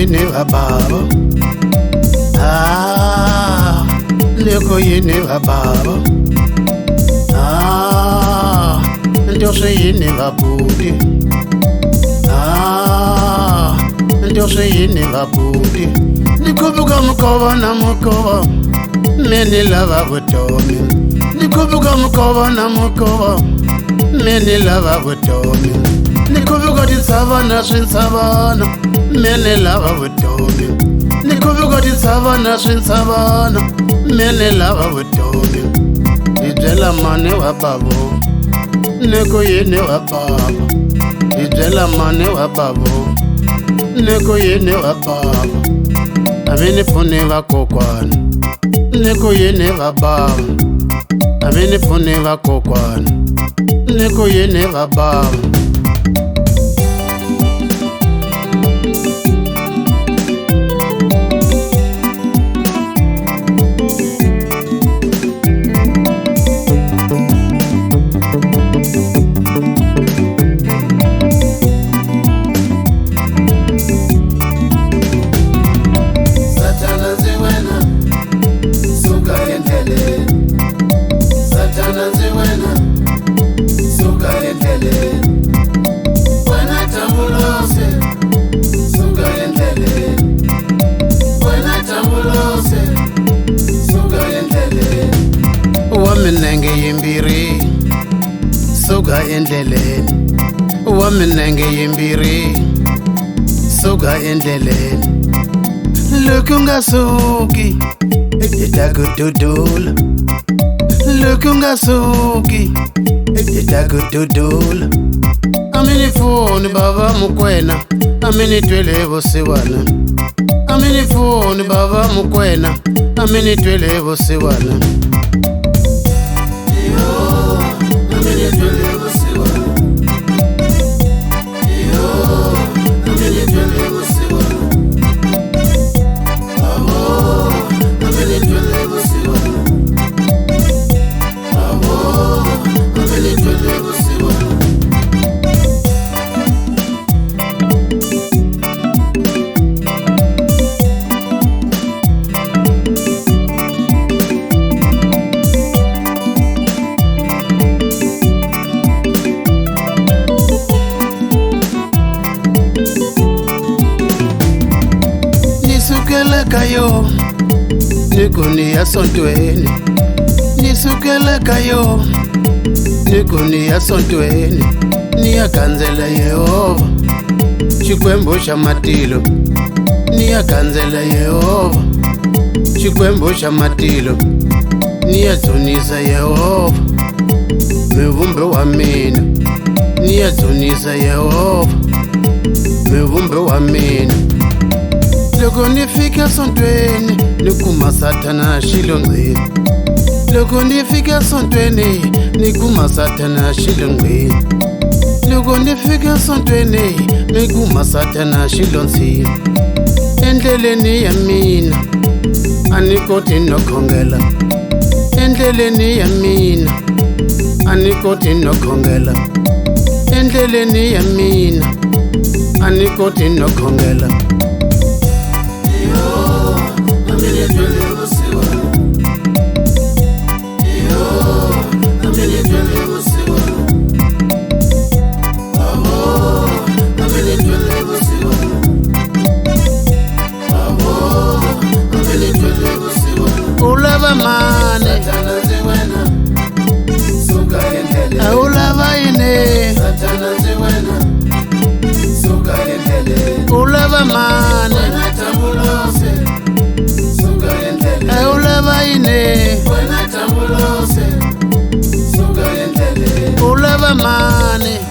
yini bababa, leko yini bababa, ndose yini babudi, ndose yini babudi. Nikubuka mukova na mukova, meni lava vutomi. Nikubuka mukova na mukova, meni lava vutomi. Nikubuka tinsavana swinsavana, meni lava vutomi. Nikubuka tinsavana swinsavana, meni lava vutomi. Ibyela mane wa babo, neko yene wa baba. Ibyela mane wa babo, neko yene wa baba. Amene fune va kokwana, neko yene va baba. Amene fune va kokwana, neko yene va baba. Waminenge yimbiri, suka endleleni. Waminenge yimbiri, suka endleleni. Look ungasuki, itakududula. Look ungasuki, itakududula. Amini foni baba mukwena, amini twele vosiwana. Amini foni baba mukwena, amini twele vosiwana. Nisukele kayo, nikuni ya sontweni. Nisukele kayo, nikuni ya sontweni. Niya kanzela Yehova, chikwembo cha matilo. Niya kanzela Yehova, chikwembo cha matilo. Niya zonisa Yehova, mivumbe wa mina. Niya zonisa Yehova, mivumbe wa mina. Loko nifika sontweni, nikuma satana shilongwe. Loko nifika sontweni, nikuma satana shilongwe. Loko nifika sontweni, nikuma satana shilonsi. Endleleni ya mina, anikoti nokhongela. Endleleni ya mina, anikoti nokhongela. Endleleni ya mina, anikoti nokhongela. Ulava mane, ulava ine, ulava mane, ulava ine, ulava mane.